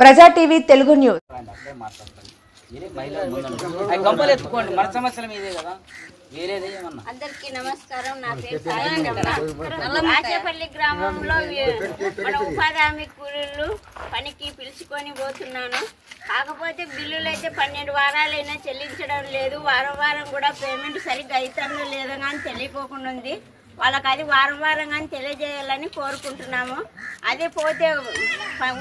ప్రజా TV Telugu news. అందరికీ నమస్కారం. నా పేరు రాజపల్లి గ్రామంలో మన ఉపాధి హామీ కూలీలు పనికి పిలుచుకొని పోతున్నాను. కాకపోతే బిల్లులు అయితే 12 వారాలైనా చెల్లించడం లేదు. వారం కూడా పేమెంట్ సరిగ్గా అవుతుందో లేదో కానీ తెలియకోకుండా ఉంది. వాళ్ళకి అది వారం కానీ తెలియజేయాలని కోరుకుంటున్నాము. అదే పోతే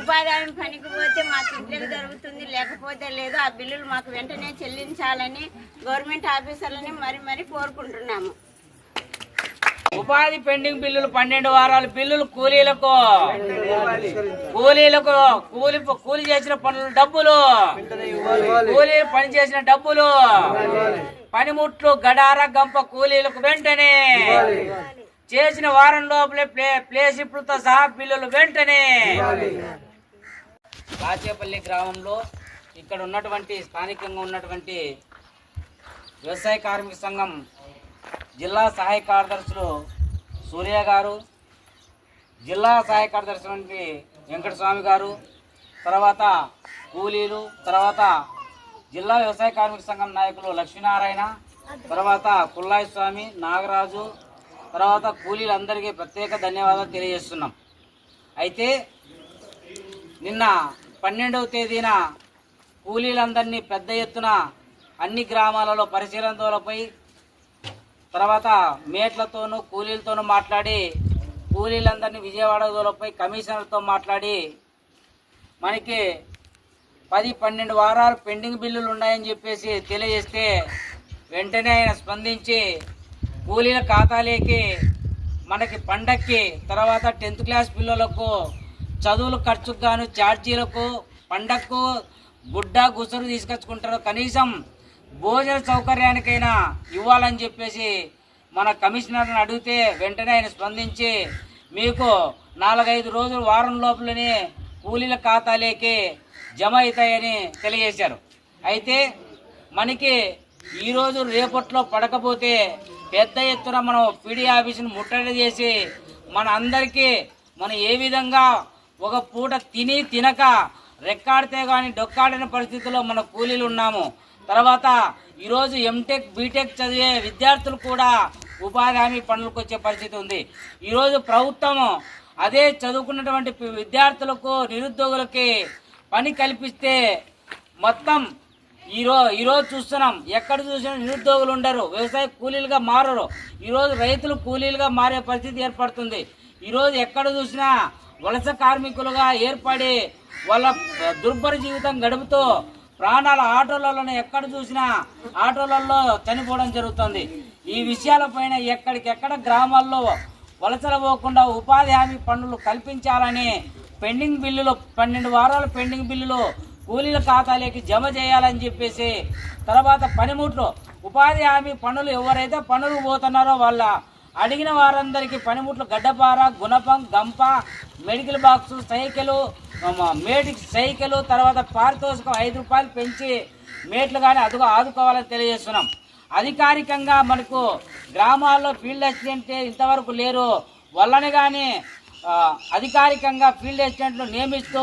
ఉపాధి హామీ పనికి పోతే మాకు ఇంట్లో జరుగుతుంది, లేకపోతే లేదు. ఆ బిల్లులు మాకు వెంటనే చెల్లించాలని గవర్నమెంట్ ఆఫీసర్లని మరి కోరుకుంటున్నాము. ఉపాధి పెండింగ్ బిల్లులు 12 వారాల బిల్లులు కూలీ చేసిన పనులు డబ్బులు, కూలీలు పని చేసిన డబ్బులు, పనిముట్లు గడార గంప కూలీలకు వెంటనే చేసిన వారం లోపలే ప్లేసిప్పులతో సహా బిల్లులు వెంటనే. రాచేపల్లి గ్రామంలో ఇక్కడ ఉన్నటువంటి స్థానికంగా ఉన్నటువంటి వ్యవసాయ కార్మిక సంఘం జిల్లా సహాయ కార్యదర్శులు సూర్య గారు, జిల్లా సహాయ కార్యదర్శి వెంకటస్వామి గారు, తర్వాత కూలీలు, తర్వాత జిల్లా వ్యవసాయ కార్మిక సంఘం నాయకులు లక్ష్మీనారాయణ, తర్వాత కుల్లాయి స్వామి, నాగరాజు, తర్వాత కూలీలందరికీ ప్రత్యేక ధన్యవాదాలు తెలియజేస్తున్నాం. అయితే నిన్న 12వ తేదీన కూలీలందరినీ పెద్ద ఎత్తున అన్ని గ్రామాలలో పరిశీలన దోలపై తర్వాత మేట్లతోనూ కూలీలతోనూ మాట్లాడి కూలీలందరినీ విజయవాడ దూలపై కమిషనర్తో మాట్లాడి మనకి 10-12 వారాలు పెండింగ్ బిల్లులు ఉన్నాయని చెప్పేసి తెలియజేస్తే వెంటనే ఆయన స్పందించి కూలీల ఖాతాలేకి మనకి పండక్కి తర్వాత 10th క్లాస్ పిల్లలకు చదువుల ఖర్చుకు గాను ఛార్జీలకు పండక్కు గుడ్డ గుసరు తీసుకొచ్చుకుంటారు, కనీసం భోజన సౌకర్యానికైనా ఇవ్వాలని చెప్పేసి మన కమిషనర్ని అడిగితే వెంటనే ఆయన స్పందించి మీకు 4-5 రోజులు వారం లోపలనే కూలీల ఖాతాలేకి జమ అవుతాయని తెలియజేశారు. అయితే మనకి ఈరోజు రేపట్లో పడకపోతే పెద్ద ఎత్తున మనం పీడీ ఆఫీసును ముట్టడి చేసి మన అందరికీ మనం ఏ విధంగా ఒక పూట తినక రెక్కాడితే కానీ డొక్కాడిన పరిస్థితుల్లో మన కూలీలు ఉన్నాము. తర్వాత ఈరోజు ఎంటెక్ బీటెక్ చదివే విద్యార్థులు కూడా ఉపాధి హామీ పనులకు వచ్చే పరిస్థితి ఉంది. ఈరోజు ప్రభుత్వం అదే చదువుకున్నటువంటి విద్యార్థులకు నిరుద్యోగులకి పని కల్పిస్తే మొత్తం ఈరోజు చూస్తున్నాం, ఎక్కడ చూసినా నిరుద్యోగులు ఉండరు, వ్యవసాయ కూలీలుగా మారరు. ఈరోజు రైతులు కూలీలుగా మారే పరిస్థితి ఏర్పడుతుంది. ఈరోజు ఎక్కడ చూసినా వలస కార్మికులుగా ఏర్పడి వాళ్ళ దుర్భర జీవితం గడుపుతూ ప్రాణాల ఆటోలలోనే ఎక్కడ చూసినా ఆటోలలో చనిపోవడం జరుగుతుంది. ఈ విషయాలపైన ఎక్కడికెక్కడ గ్రామాల్లో వలసలు పోకుండా ఉపాధి హామీ పనులు కల్పించాలని పెండింగ్ బిల్లులు 12 వారాల పెండింగ్ బిల్లులు కూలీల ఖాతాలోకి జమ చేయాలని చెప్పేసి, తర్వాత పనిముట్లు ఉపాధి హామీ పనులు ఎవరైతే పనులు పోతున్నారో వాళ్ళ అడిగిన వారందరికీ పనిముట్లు గడ్డపార, గుణపం, గంప, మెడికల్ బాక్సు, సైకిలు, మేటిక్ సైకిల్, తర్వాత పారితోషికం 5 రూపాయలు పెంచి మేట్లు కానీ ఆదుకోవాలని తెలియజేస్తున్నాం. అధికారికంగా మనకు గ్రామాల్లో ఫీల్డ్ అసిస్టెంట్ ఇంతవరకు లేరు. వాళ్ళని కానీ అధికారికంగా ఫీల్డ్ అసిస్టెంట్లు నియమిస్తూ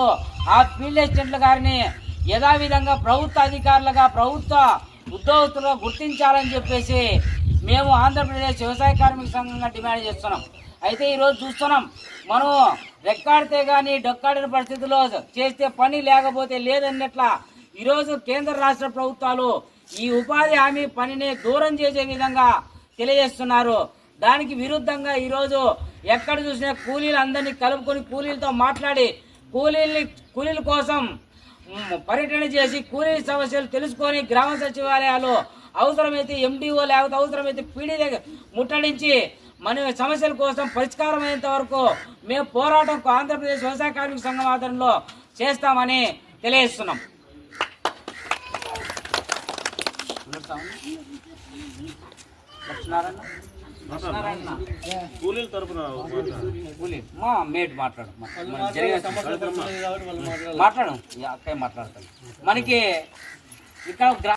ఆ ఫీల్డ్ అసిస్టెంట్ల గారిని యథావిధంగా ప్రభుత్వ అధికారులుగా ప్రభుత్వ ఉద్యోగస్తులుగా గుర్తించాలని చెప్పేసి మేము ఆంధ్రప్రదేశ్ వ్యవసాయ కార్మిక సంఘంగా డిమాండ్ చేస్తున్నాం. అయితే ఈరోజు చూస్తున్నాం, మనం రెక్కాడితే కానీ డొక్కాడిన పరిస్థితుల్లో చేస్తే పని లేకపోతే లేదన్నట్ల ఈరోజు కేంద్ర రాష్ట్ర ప్రభుత్వాలు ఈ ఉపాధి హామీ పనిని దూరం చేసే విధంగా తెలియజేస్తున్నారు. దానికి విరుద్ధంగా ఈరోజు ఎక్కడ చూసినా కూలీలందరినీ కలుపుకొని కూలీలతో మాట్లాడి కూలీల కోసం పర్యటన చేసి కూలీ సమస్యలు తెలుసుకొని గ్రామ సచివాలయాలు అవసరమైతే ఎండిఓ లేకపోతే అవసరమైతే పీడీ దగ్గర ముట్టడించి మన సమస్యల కోసం పరిష్కారం అయ్యేంత వరకు మేము పోరాటం ఆంధ్రప్రదేశ్ వ్యవసాయ కార్మిక సంఘం ఆధ్వర్యంలో చేస్తామని తెలియజేస్తున్నాం. మాట్లాడు అక్కయ్య మాట్లాడతాను. మనకి ఇక్కడ